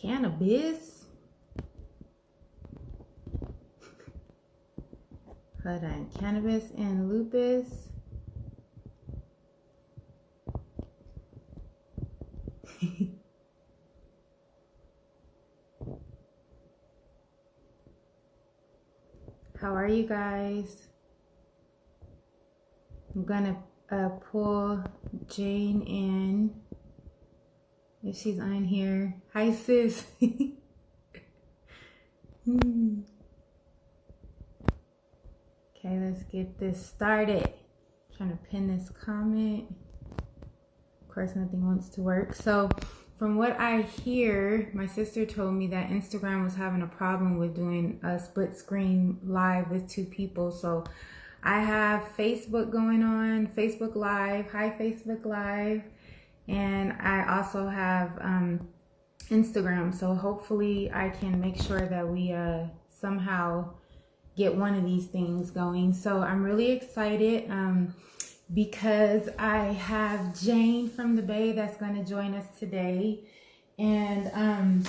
Cannabis? Hold on. Cannabis and lupus? How are you guys? I'm gonna pull Jane in if she's on here. Hi, sis. Okay, let's get this started. Trying to pin this comment. Of course, nothing wants to work. So, from what I hear, my sister told me that Instagram was having a problem with doing a split screen live with two people. So, I have Facebook going on, Facebook Live. Hi, Facebook Live. And I also have Instagram. So, hopefully, I can make sure that we somehow get one of these things going. So I'm really excited because I have Jane from the Bay that's going to join us today. And,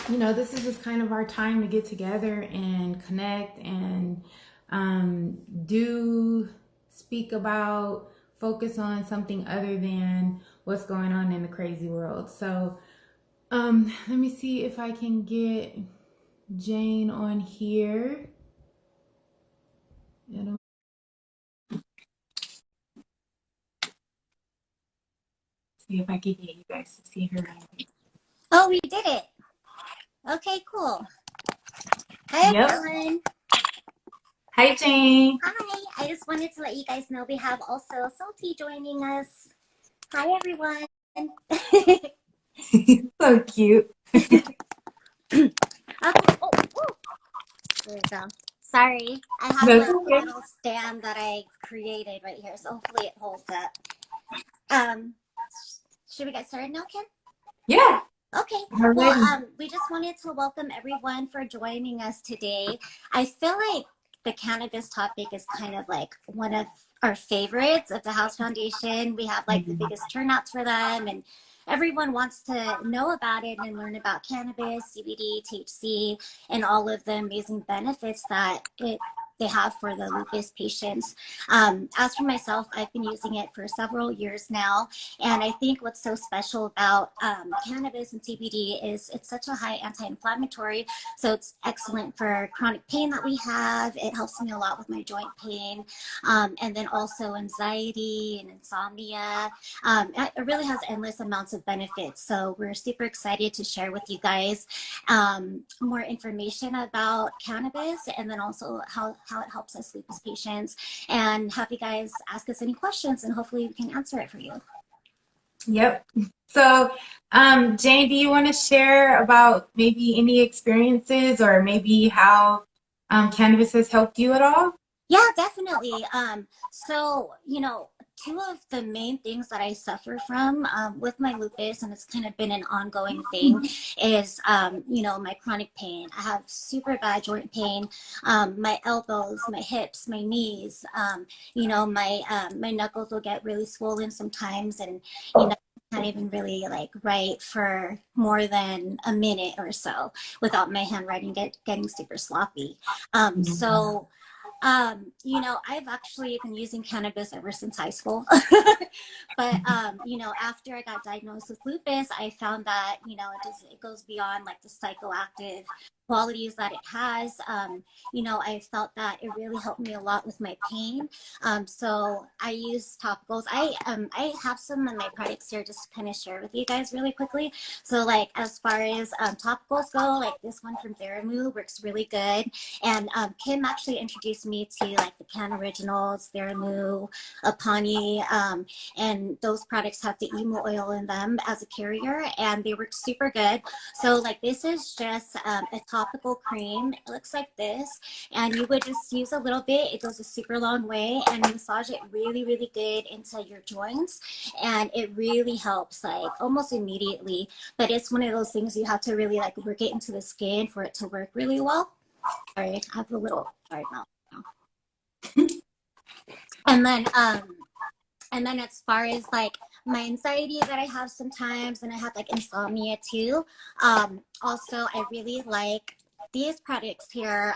you know, this is just kind of our time to get together and connect and speak about, focus on something other than what's going on in the crazy world. So let me see if I can get Jane on here. See if I can get you guys to see her. Oh, we did it. Okay, cool. Hi, everyone. Hi, Jane. Hi. I just wanted to let you guys know we have also Salty joining us. Hi, everyone. So cute. Okay. Oh, there we go. Sorry. I have like a little stand that I created right here, so hopefully it holds up. Should we get started now, Kim? Yeah. Okay. Well, we just wanted to welcome everyone for joining us today. I feel like the cannabis topic is kind of like one of our favorites at the House Foundation. We have like the biggest turnouts for them, and everyone wants to know about it and learn about cannabis, CBD, THC, and all of the amazing benefits that they have for the lupus patients. As for myself, I've been using it for several years now. And I think what's so special about cannabis and CBD is it's such a high anti-inflammatory. So it's excellent for chronic pain that we have. It helps me a lot with my joint pain. And then also anxiety and insomnia. It really has endless amounts of benefits. So we're super excited to share with you guys more information about cannabis, and then also how it helps us lupus patients, and have you guys ask us any questions, and hopefully we can answer it for you. Yep. So, Jane, do you want to share about maybe any experiences or maybe how cannabis has helped you at all? Yeah, definitely. So, you know, two of the main things that I suffer from with my lupus, and it's kind of been an ongoing thing, is, you know, my chronic pain. I have super bad joint pain, my elbows, my hips, my knees, you know, my knuckles will get really swollen sometimes, and, you know, can't even really like write for more than a minute or so without my handwriting getting super sloppy. So, you know, I've actually been using cannabis ever since high school. But, you know, after I got diagnosed with lupus, I found that, you know, it goes beyond like the psychoactive qualities that it has. You know, I felt that it really helped me a lot with my pain. So I use topicals. I have some of my products here just to kind of share with you guys really quickly. So like as far as topicals go, like this one from Theramu works really good. And Kim actually introduced me to like the Can Originals, Theramu, Apani, and those products have the emu oil in them as a carrier, and they work super good. So like this is just a topical cream. It looks like this, and you would just use a little bit. It goes a super long way, and massage it really, really good into your joints, and it really helps like almost immediately. But it's one of those things you have to really like work it into the skin for it to work really well. Sorry, I have a little right now. And then as far as like my anxiety that I have sometimes, and I have like insomnia too. Also, I really like these products here.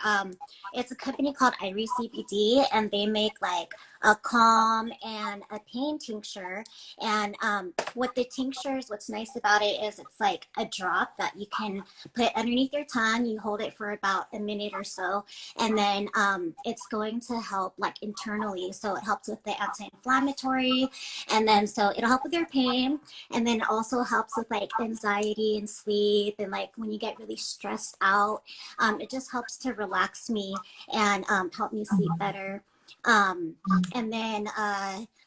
It's a company called Iris CBD, and they make like a calm and a pain tincture. And with the tinctures, what's nice about it is it's like a drop that you can put underneath your tongue. You hold it for about a minute or so, and then it's going to help like internally. So it helps with the anti-inflammatory, and then so it'll help with your pain, and then also helps with like anxiety and sleep, and like when you get really stressed out, it just helps to relax me and help me sleep better. And then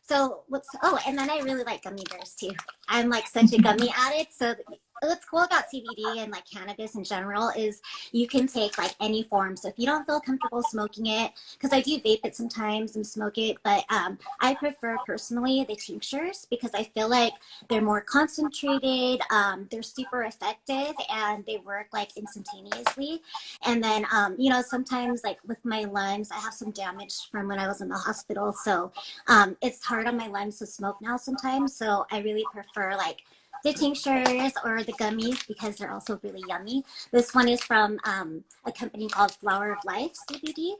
so what's and then I really like gummy bears too. I'm like such a gummy addict. So what's cool about CBD and like cannabis in general is you can take like any form. So if you don't feel comfortable smoking it, because I do vape it sometimes and smoke it, but I prefer personally the tinctures because I feel like they're more concentrated, they're super effective, and they work like instantaneously. And then you know, sometimes like with my lungs, I have some damage from when I was in the hospital, so it's hard on my lungs to smoke now sometimes. So I really prefer like the tinctures or the gummies because they're also really yummy. This one is from a company called Flower of Life CBD.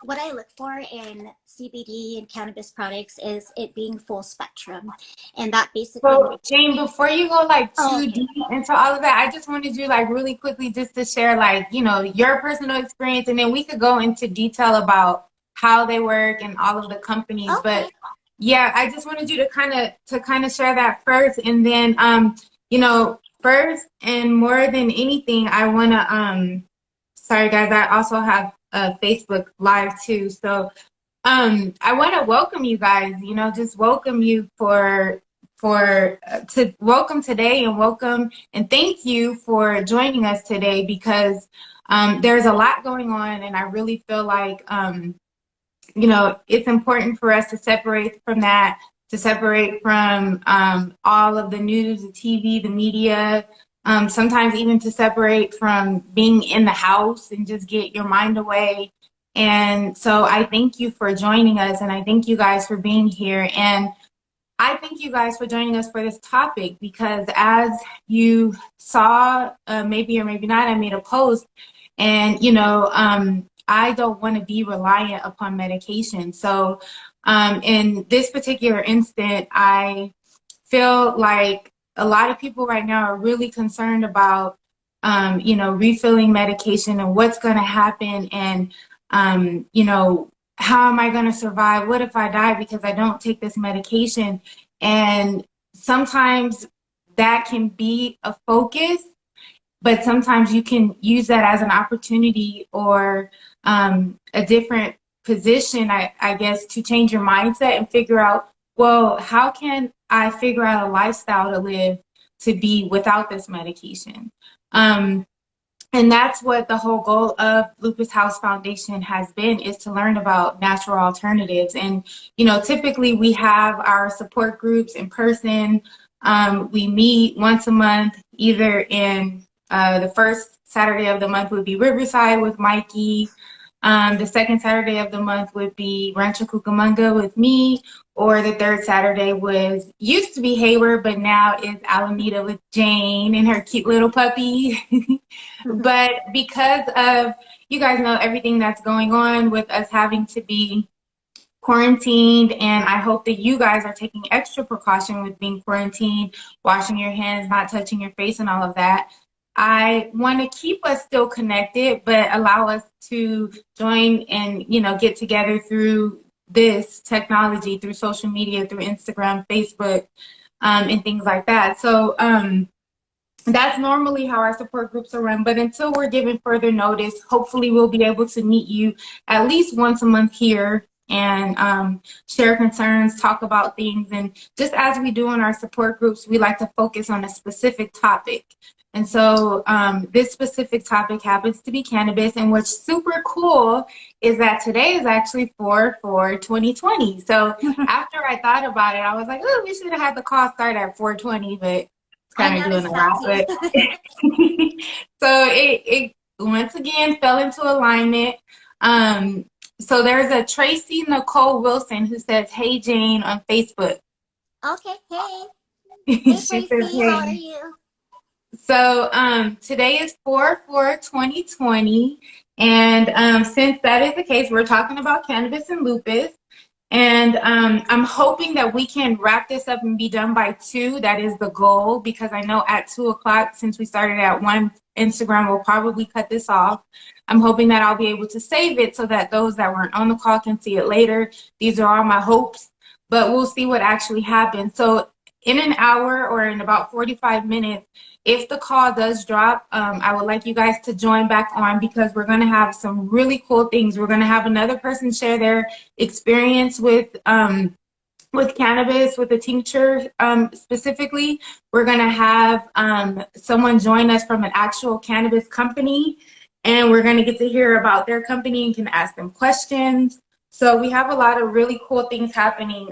What I look for in CBD and cannabis products is it being full spectrum, and that basically. So, Jane, before you go like too Okay. deep into all of that, I just wanted you like really quickly just to share like, you know, your personal experience, and then we could go into detail about how they work and all of the companies. Okay. But yeah, I just wanted you to kind of share that first, and then you know, first and more than anything, I want to sorry guys, I also have a Facebook Live too. So I want to welcome you guys, you know, just welcome you to welcome today, and welcome and thank you for joining us today, because there's a lot going on, and I really feel like you know, it's important for us to separate from that, to separate from all of the news, the TV, the media, sometimes even to separate from being in the house and just get your mind away. And so I thank you for joining us, and I thank you guys for being here. And I thank you guys for joining us for this topic, because as you saw, maybe or maybe not, I made a post, and, you know, I don't want to be reliant upon medication. So in this particular instant, I feel like a lot of people right now are really concerned about, you know, refilling medication and what's going to happen, and, you know, how am I going to survive? What if I die because I don't take this medication? And sometimes that can be a focus, but sometimes you can use that as an opportunity, or a different position, I guess, to change your mindset and figure out, well, how can I figure out a lifestyle to live to be without this medication? And that's what the whole goal of Lupus House Foundation has been, is to learn about natural alternatives. And, you know, typically we have our support groups in person. We meet once a month, either in the first Saturday of the month would be Riverside with Mikey. The second Saturday of the month would be Rancho Cucamonga with me, or the third Saturday used to be Hayward, but now is Alameda with Jane and her cute little puppy. But because of, you guys know, everything that's going on with us having to be quarantined, and I hope that you guys are taking extra precaution with being quarantined, washing your hands, not touching your face, and all of that. I want to keep us still connected, but allow us to join and, you know, get together through this technology, through social media, through Instagram, Facebook, and things like that. So that's normally how our support groups are run. But until we're given further notice, hopefully we'll be able to meet you at least once a month here, and share concerns, talk about things. And just as we do in our support groups, we like to focus on a specific topic. And so this specific topic happens to be cannabis. And what's super cool is that today is actually 4/4/2020. So after I thought about it, I was like, oh, we should have had the call start at 4:20, but it's kind of doing a lot. But so it once again fell into alignment. So there's a Tracy Nicole Wilson who says, "Hey Jane" on Facebook. Okay, hey. Hey, She says, Tracy, how are hey. you? So today is 4/4/2020. And since that is the case, we're talking about cannabis and lupus. And I'm hoping that we can wrap this up and be done by 2. That is the goal, because I know at 2 o'clock, since we started at 1, Instagram will probably cut this off. I'm hoping that I'll be able to save it so that those that weren't on the call can see it later. These are all my hopes, but we'll see what actually happens. So in an hour or in about 45 minutes, if the call does drop, I would like you guys to join back on, because we're going to have some really cool things. We're going to have another person share their experience with cannabis, with the tincture specifically. We're going to have someone join us from an actual cannabis company, and we're going to get to hear about their company and can ask them questions. So we have a lot of really cool things happening.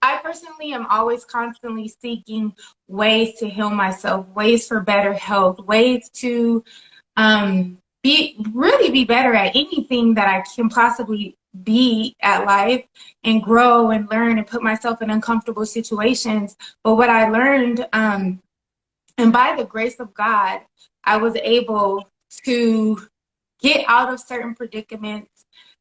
I personally am always constantly seeking ways to heal myself, ways for better health, ways to be better at anything that I can possibly be at life, and grow and learn and put myself in uncomfortable situations. But what I learned, and by the grace of God, I was able to get out of certain predicaments,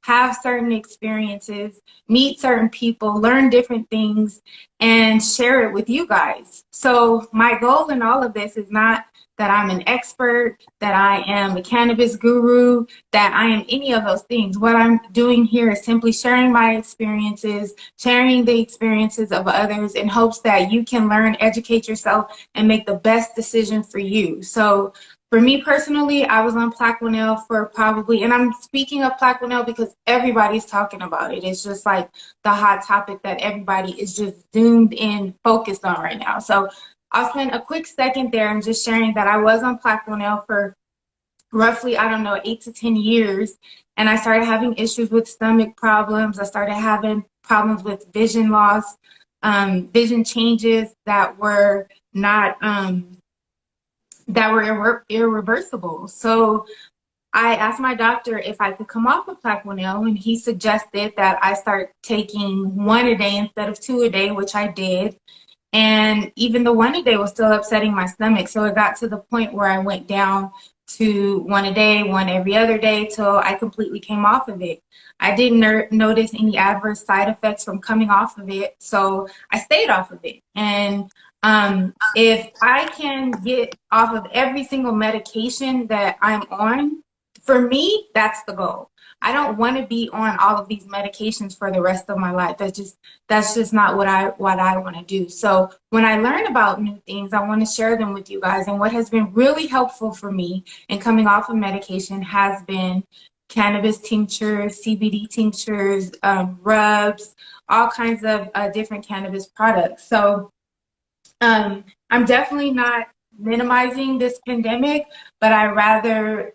have certain experiences, meet certain people, learn different things, and share it with you guys. So my goal in all of this is not that I'm an expert, that I am a cannabis guru, that I am any of those things. What I'm doing here is simply sharing my experiences, sharing the experiences of others, in hopes that you can learn, educate yourself, and make the best decision for you. So for me personally, I was on Plaquenil for probably, and I'm speaking of Plaquenil because everybody's talking about it. It's just like the hot topic that everybody is just zoomed in, focused on right now. So I'll spend a quick second there and just sharing that I was on Plaquenil for roughly, I don't know, 8 to 10 years. And I started having issues with stomach problems. I started having problems with vision loss, vision changes that were not, that were irreversible. So I asked my doctor if I could come off of Plaquenil, and he suggested that I start taking 1 a day instead of 2 a day, which I did. And even the 1 a day was still upsetting my stomach. So it got to the point where I went down to 1 a day, 1 every other day, till I completely came off of it. I didn't notice any adverse side effects from coming off of it, so I stayed off of it. And if I can get off of every single medication that I'm on, for me, that's the goal. I don't want to be on all of these medications for the rest of my life. That's just not what I want to do. So when I learn about new things, I want to share them with you guys. And what has been really helpful for me in coming off of medication has been cannabis tinctures, CBD tinctures, rubs, all kinds of different cannabis products. So I'm definitely not minimizing this pandemic, but I rather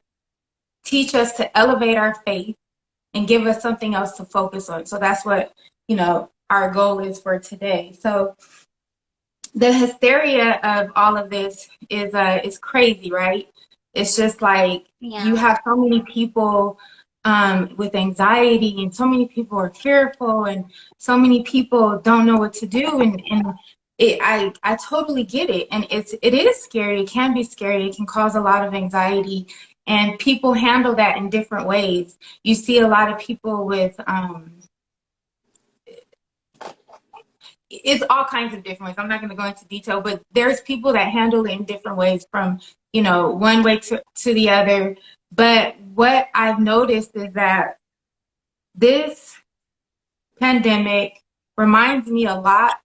teach us to elevate our faith and give us something else to focus on. So that's what, our goal is for today. So the hysteria of all of this is crazy, right? It's just like you Yeah. have so many people with anxiety, and so many people are fearful, and so many people don't know what to do, I totally get it, and it is scary. It can be scary. It can cause a lot of anxiety, and people handle that in different ways. You see a lot of people with it's all kinds of different ways. I'm not going to go into detail, but there's people that handle it in different ways, from one way to the other. But what I've noticed is that this pandemic reminds me a lot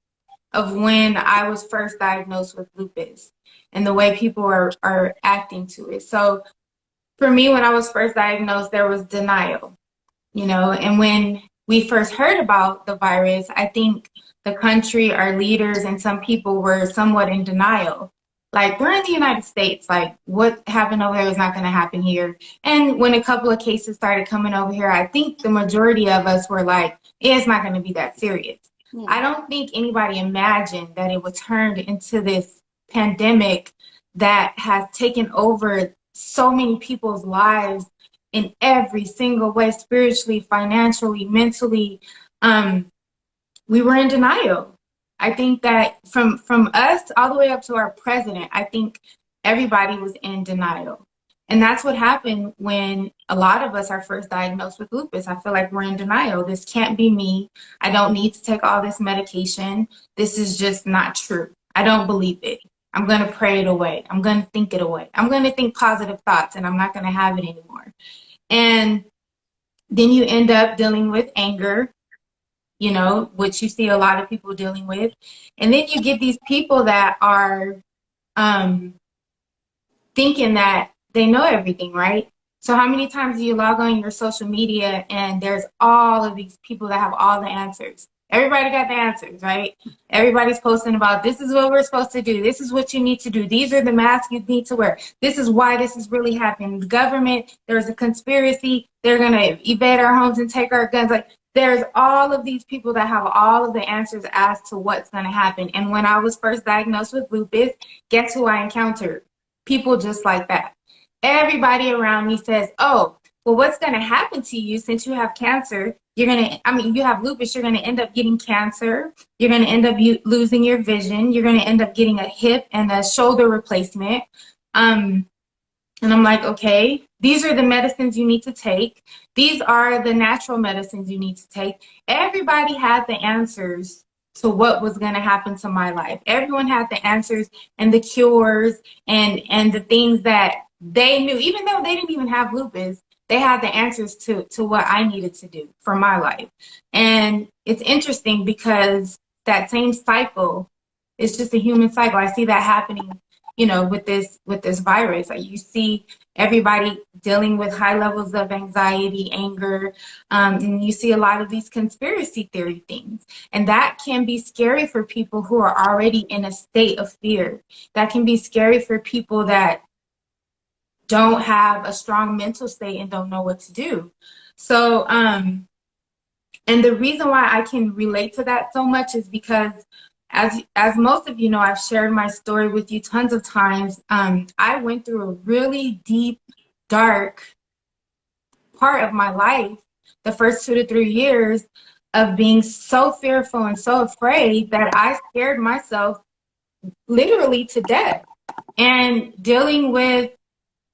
of when I was first diagnosed with lupus, and the way people are acting to it. So for me, when I was first diagnosed, there was denial, and when we first heard about the virus, I think the country, our leaders, and some people were somewhat in denial. Like, we're in the United States, like, what happened over there is not going to happen here. And when a couple of cases started coming over here, I think the majority of us were like, yeah, it's not going to be that serious. Yeah. I don't think anybody imagined that it would turn into this pandemic that has taken over so many people's lives in every single way, spiritually, financially, mentally. We were in denial. I think that from us all the way up to our president, I think everybody was in denial. And that's what happened when a lot of us are first diagnosed with lupus. I feel like we're in denial. This can't be me. I don't need to take all this medication. This is just not true. I don't believe it. I'm going to pray it away. I'm going to think it away. I'm going to think positive thoughts and I'm not going to have it anymore. And then you end up dealing with anger, you know, which you see a lot of people dealing with. And then you get these people that are thinking that they know everything, right? So how many times do you log on your social media and there's all of these people that have all the answers? Everybody got the answers, right? Everybody's posting about this is what we're supposed to do. This is what you need to do. These are the masks you need to wear. This is why this is really happening. The government, there's a conspiracy. They're going to invade our homes and take our guns. Like, there's all of these people that have all of the answers as to what's going to happen. And when I was first diagnosed with lupus, guess who I encountered? People just like that. Everybody around me says, oh, well, what's going to happen to you since you have cancer? You're going to, I mean, you have lupus, you're going to end up getting cancer. You're going to end up losing your vision. You're going to end up getting a hip and a shoulder replacement. And I'm like, okay, these are the medicines you need to take. These are the natural medicines you need to take. Everybody had the answers to what was going to happen to my life. Everyone had the answers and the cures and the things that they knew, even though they didn't even have lupus, they had the answers to what I needed to do for my life. And it's interesting because that same cycle is just a human cycle. I see that happening, you know, with this virus. Like, you see everybody dealing with high levels of anxiety, anger, and you see a lot of these conspiracy theory things. And that can be scary for people who are already in a state of fear. That can be scary for people that don't have a strong mental state and don't know what to do. So, and the reason why I can relate to that so much is because as most of you know, I've shared my story with you tons of times. I went through a really deep, dark part of my life, the first 2 to 3 years of being so fearful and so afraid that I scared myself literally to death. And dealing with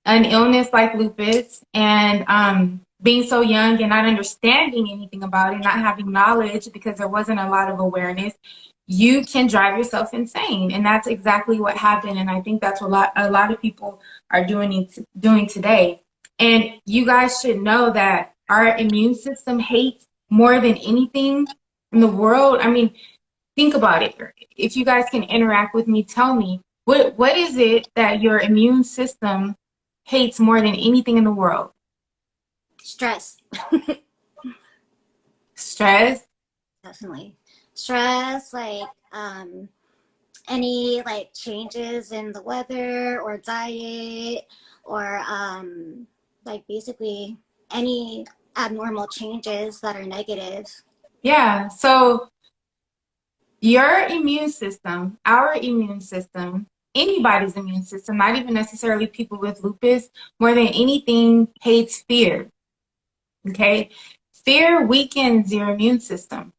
an illness like lupus and being so young and not understanding anything about it, not having knowledge because there wasn't a lot of awareness, you can drive yourself insane. And that's exactly what happened. And I think that's what a lot of people are doing today. And you guys should know that our immune system hates more than anything in the world. I mean, think about it. If you guys can interact with me, tell me, what is it that your immune system hates more than anything in the world? Stress. Stress? Definitely. Stress, like any like changes in the weather or diet or like basically any abnormal changes that are negative. Yeah. So your immune system, our immune system, anybody's immune system, not even necessarily people with lupus, more than anything hates fear. Okay? Fear weakens your immune system.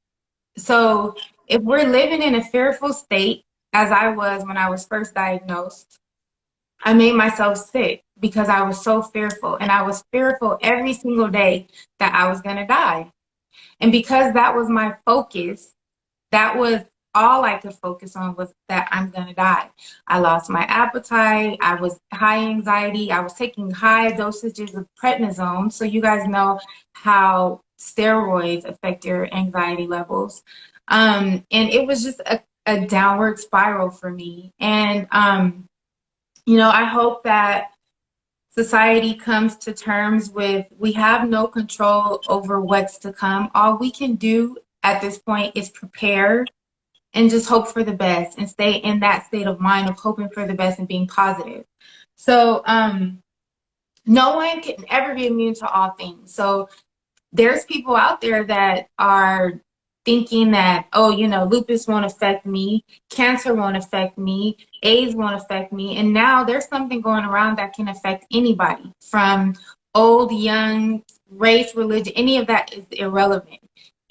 So if we're living in a fearful state, as I was when I was first diagnosed, I made myself sick because I was so fearful. And I was fearful every single day that I was going to die. And because that was my focus, that was all I could focus on, was that I'm going to die. I lost my appetite. I was high anxiety. I was taking high dosages of prednisone. So you guys know how steroids affect your anxiety levels. And it was just a downward spiral for me. And, you know, I hope that society comes to terms with, we have no control over what's to come. All we can do at this point is prepare and just hope for the best and stay in that state of mind of hoping for the best and being positive. So no one can ever be immune to all things. So there's people out there that are thinking that, oh, you know, lupus won't affect me, cancer won't affect me, AIDS won't affect me. And now there's something going around that can affect anybody, from old, young, race, religion, any of that is irrelevant.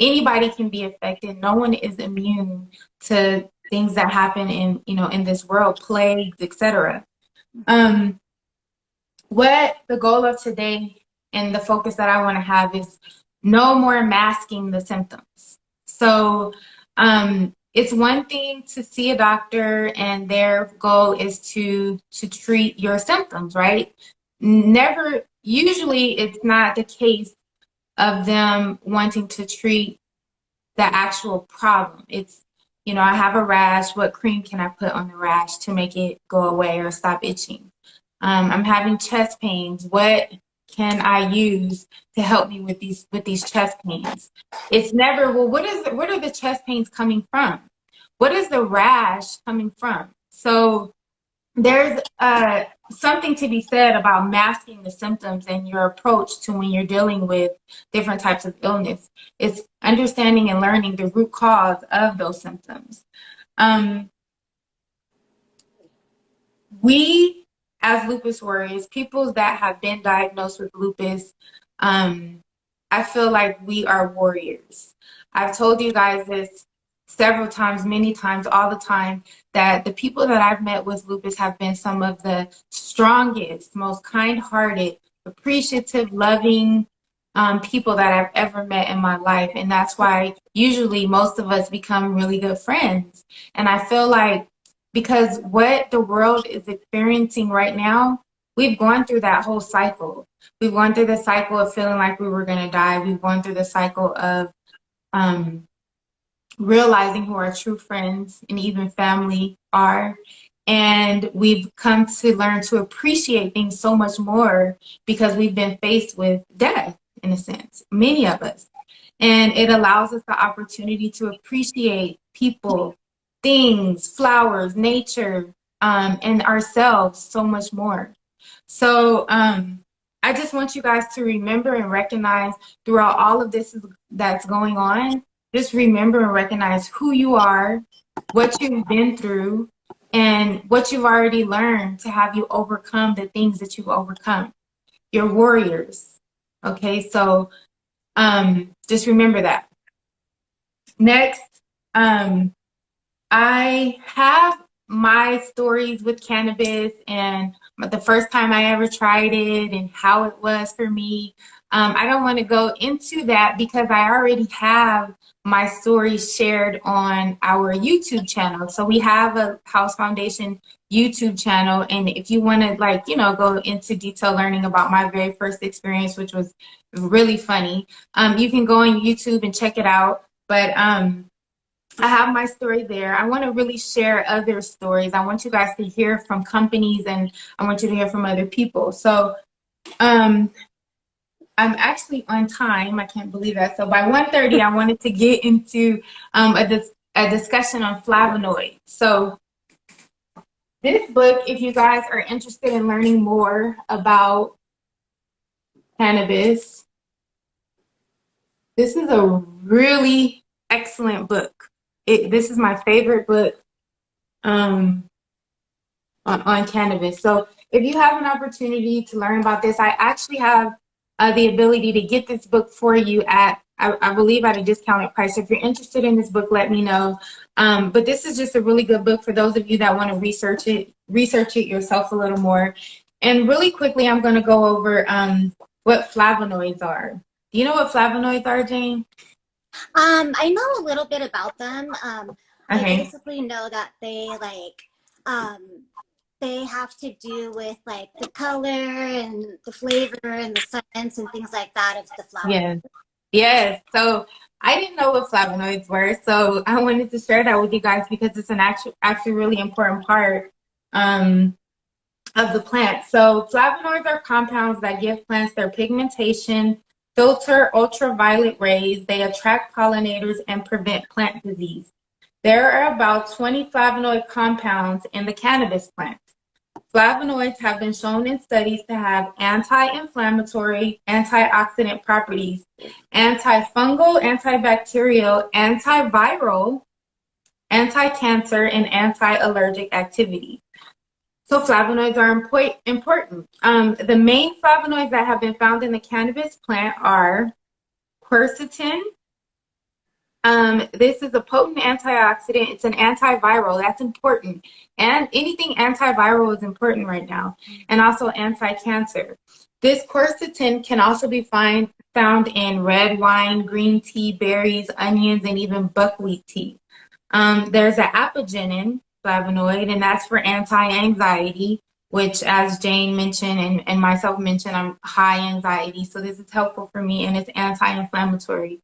anybody can be affected. No one is immune to things that happen in, in this world, plagues, etc. What the goal of today and the focus that I want to have is no more masking the symptoms. So it's one thing to see a doctor and their goal is to treat your symptoms, right? Never, usually it's not the case of them wanting to treat the actual problem. It's, I have a rash. What cream can I put on the rash to make it go away or stop itching? I'm having chest pains. What can I use to help me with these chest pains? It's never, well, what are the chest pains coming from? What is the rash coming from? So there's something to be said about masking the symptoms and your approach to when you're dealing with different types of illness. It's understanding and learning the root cause of those symptoms. We, as lupus warriors, people that have been diagnosed with lupus, I feel like we are warriors. I've told you guys this several times, many times, all the time, that the people that I've met with lupus have been some of the strongest, most kind-hearted, appreciative, loving people that I've ever met in my life. And that's why usually most of us become really good friends. And I feel like because what the world is experiencing right now, we've gone through that whole cycle. We've gone through the cycle of feeling like we were going to die. We've gone through the cycle of realizing who our true friends and even family are. And we've come to learn to appreciate things so much more because we've been faced with death, in a sense, many of us. And it allows us the opportunity to appreciate people, things, flowers, nature, and ourselves so much more. So I just want you guys to remember and recognize throughout all of this that's going on, just remember and recognize who you are, what you've been through, and what you've already learned to have you overcome the things that you've overcome. You're warriors. Okay, so just remember that. Next, I have my stories with cannabis and the first time I ever tried it and how it was for me. I don't want to go into that because I already have my story shared on our YouTube channel. So we have a House Foundation YouTube channel. And if you want to go into detail learning about my very first experience, which was really funny, you can go on YouTube and check it out. But I have my story there. I want to really share other stories. I want you guys to hear from companies and I want you to hear from other people. So I'm actually on time. I can't believe that. So by 1:30, I wanted to get into a discussion on flavonoids. So this book, if you guys are interested in learning more about cannabis, this is a really excellent book. This is my favorite book on cannabis. So if you have an opportunity to learn about this, I actually have the ability to get this book for you at, I believe, at a discounted price. So if you're interested in this book, let me know. But this is just a really good book for those of you that want to research it yourself a little more. And really quickly, I'm going to go over what flavonoids are. Do you know what flavonoids are, Jane? I know a little bit about them. I Okay. basically know that they have to do with like the color and the flavor and the scents and things like that of the flower. Yes. Yes. So I didn't know what flavonoids were, so I wanted to share that with you guys because it's an actually really important part of the plant. So flavonoids are compounds that give plants their pigmentation, filter ultraviolet rays, they attract pollinators, and prevent plant disease. There are about 20 flavonoid compounds in the cannabis plant. Flavonoids have been shown in studies to have anti-inflammatory, antioxidant properties, antifungal, antibacterial, antiviral, anti-cancer, and anti-allergic activity. So flavonoids are important. The main flavonoids that have been found in the cannabis plant are quercetin, This is a potent antioxidant. It's an antiviral. That's important. And anything antiviral is important right now. And also anti-cancer. This quercetin can also be found in red wine, green tea, berries, onions, and even buckwheat tea. There's an apigenin flavonoid, and that's for anti-anxiety, which, as Jane mentioned and myself mentioned, I'm high anxiety. So this is helpful for me, and it's anti-inflammatory.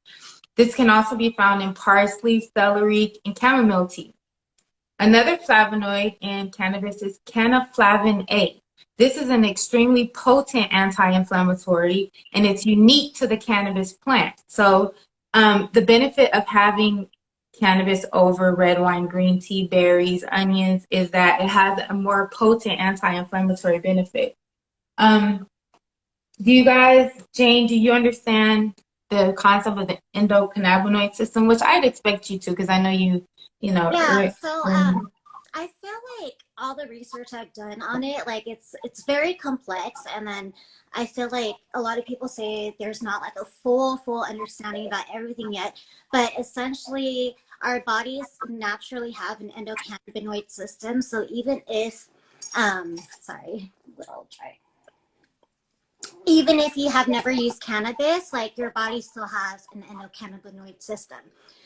This can also be found in parsley, celery, and chamomile tea. Another flavonoid in cannabis is cannaflavin A. This is an extremely potent anti-inflammatory, and it's unique to the cannabis plant. So the benefit of having cannabis over red wine, green tea, berries, onions is that it has a more potent anti-inflammatory benefit. Do you guys, Jane, do you understand the concept of the endocannabinoid system, which I'd expect you to, because I know you know. Yeah, so I feel like all the research I've done on it, like it's very complex, and then I feel like a lot of people say there's not like a full understanding about everything yet, but essentially our bodies naturally have an endocannabinoid system. So even if sorry, little try. Even if you have never used cannabis, like your body still has an endocannabinoid system.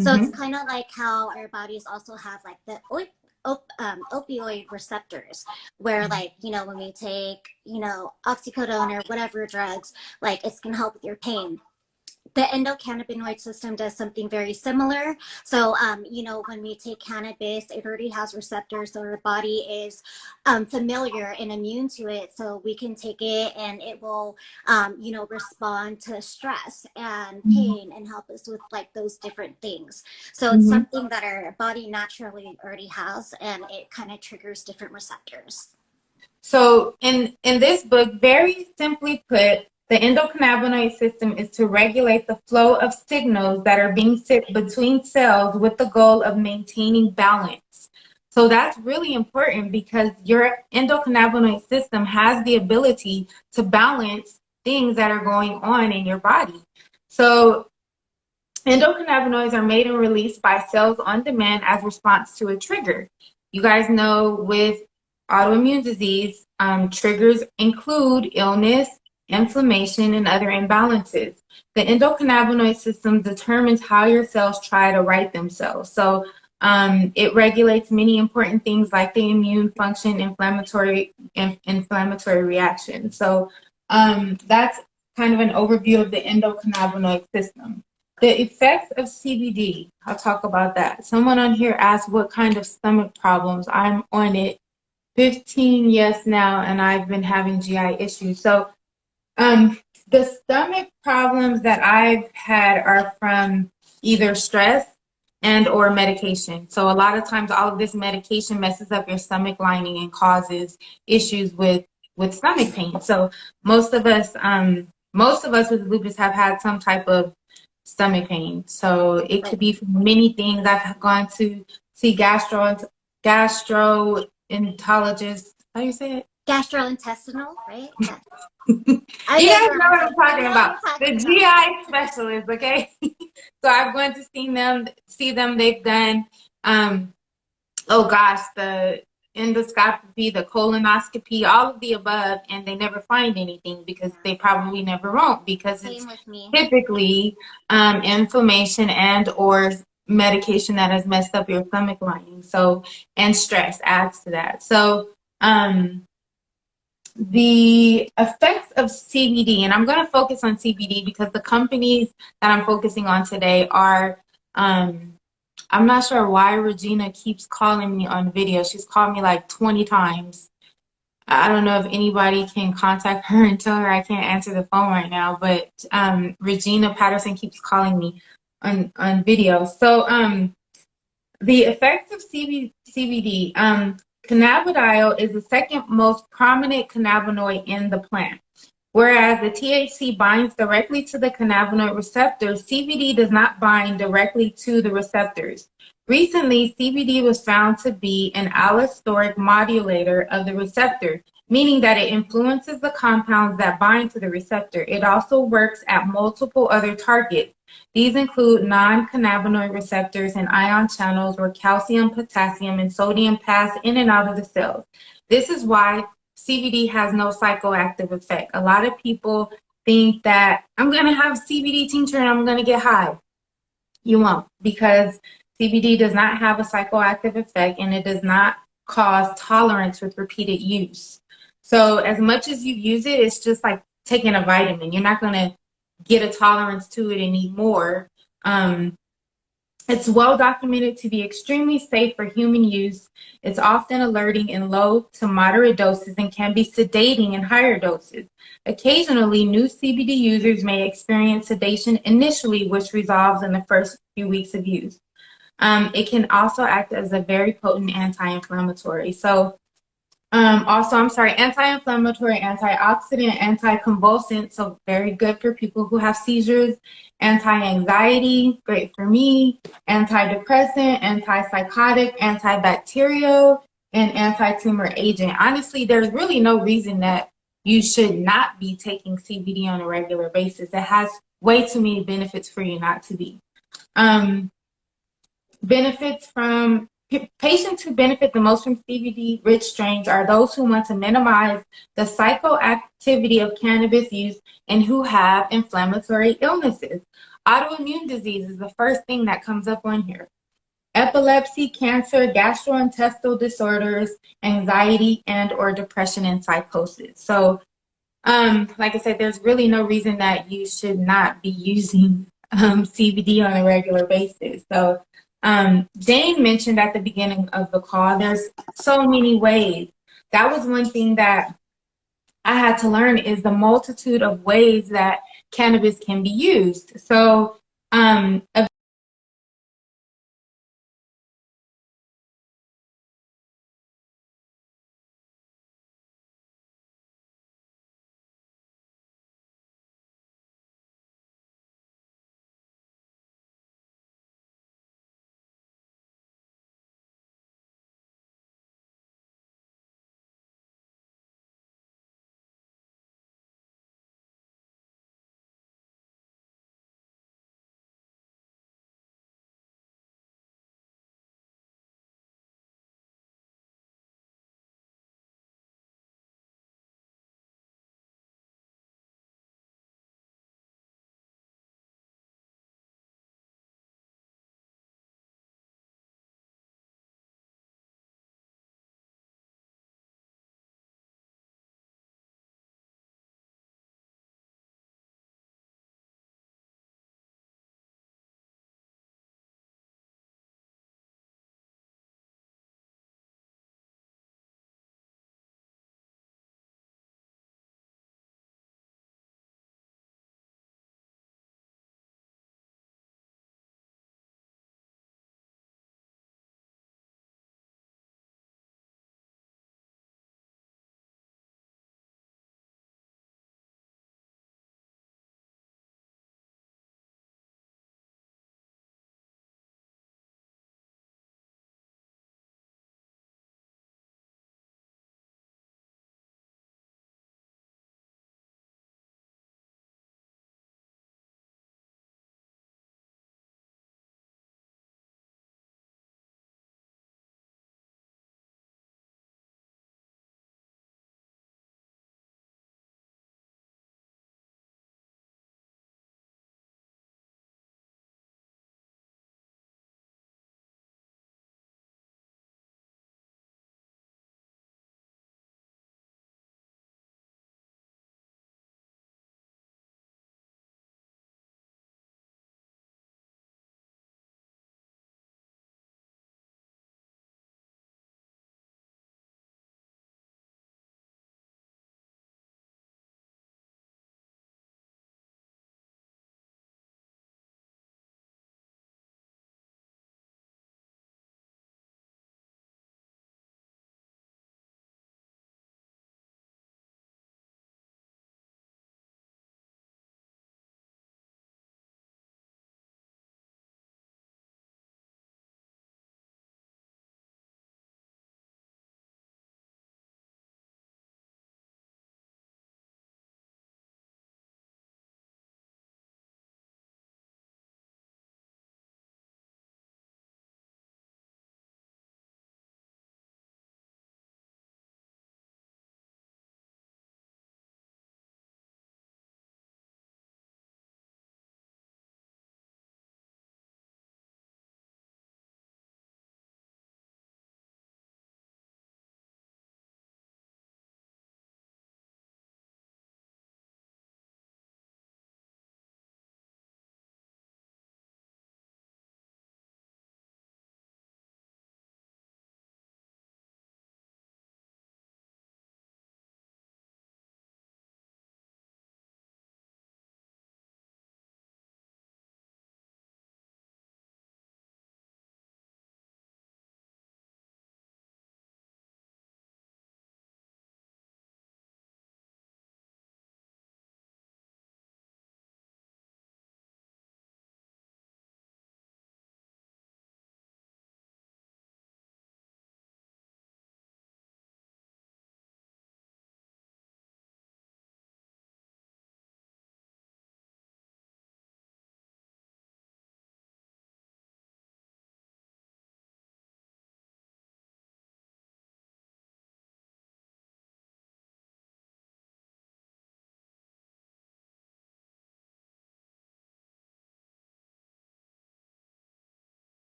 So it's kind of like how our bodies also have like the opioid receptors, where like, you know, when we take, you know, oxycodone or whatever drugs, like it's gonna help with your pain. The endocannabinoid system does something very similar. So, you know, when we take cannabis, it already has receptors, so our body is familiar and immune to it. So we can take it and it will, you know, respond to stress and pain and help us with like those different things. So it's something that our body naturally already has, and it kind of triggers different receptors. So in this book, very simply put, the endocannabinoid system is to regulate the flow of signals that are being sent between cells with the goal of maintaining balance. So that's really important, because your endocannabinoid system has the ability to balance things that are going on in your body. So endocannabinoids are made and released by cells on demand as response to a trigger. You guys know with autoimmune disease, triggers include illness, inflammation, and other imbalances. The endocannabinoid system determines how your cells try to right themselves. So it regulates many important things like the immune function, inflammatory reaction. So that's kind of an overview of the endocannabinoid system. The effects of CBD, I'll talk about that. Someone on here asked what kind of stomach problems. I'm on it 15 years now, and I've been having GI issues. So the stomach problems that I've had are from either stress and or medication. So a lot of times all of this medication messes up your stomach lining and causes issues with stomach pain. So most of us with lupus have had some type of stomach pain. So it could be from many things. I've gone to see gastroenterologist. How do you say it? Gastrointestinal, right? Yeah. You guys know what I'm talking about. The GI specialist, okay? So I've gone to see them. They've done, the endoscopy, the colonoscopy, all of the above, and they never find anything, because they probably never won't, because it's typically inflammation and or medication that has messed up your stomach lining. So, and stress adds to that. So, the effects of CBD, and I'm going to focus on CBD because the companies that I'm focusing on today are, I'm not sure why Regina keeps calling me on video. She's called me like 20 times. I don't know if anybody can contact her and tell her I can't answer the phone right now, but Regina Patterson keeps calling me on video. So the effects of CBD, cannabidiol is the second most prominent cannabinoid in the plant. Whereas the THC binds directly to the cannabinoid receptors, CBD does not bind directly to the receptors. Recently, CBD was found to be an allosteric modulator of the receptor, meaning that it influences the compounds that bind to the receptor. It also works at multiple other targets. These include non-cannabinoid receptors and ion channels where calcium, potassium, and sodium pass in and out of the cells. This is why CBD has no psychoactive effect. A lot of people think that I'm going to have CBD tincture and I'm going to get high. You won't, because CBD does not have a psychoactive effect and it does not cause tolerance with repeated use. So as much as you use it, it's just like taking a vitamin. You're not going to get a tolerance to it and need more. It's well documented to be extremely safe for human use. It's often alerting in low to moderate doses and can be sedating in higher doses. Occasionally, new CBD users may experience sedation initially, which resolves in the first few weeks of use. It can also act as a very potent anti-inflammatory. Anti-inflammatory, antioxidant, anticonvulsant, so very good for people who have seizures, anti-anxiety, great for me, antidepressant, antipsychotic, antibacterial, and anti-tumor agent. Honestly, there's really no reason that you should not be taking CBD on a regular basis. It has way too many benefits for you not to be. Benefits from patients who benefit the most from CBD-rich strains are those who want to minimize the psychoactivity of cannabis use and who have inflammatory illnesses. Autoimmune disease is the first thing that comes up on here. Epilepsy, cancer, gastrointestinal disorders, anxiety, and or depression and psychosis. So, like I said, there's really no reason that you should not be using CBD on a regular basis. So, Jane mentioned at the beginning of the call, there's so many ways. That was one thing that I had to learn, is the multitude of ways that cannabis can be used. So,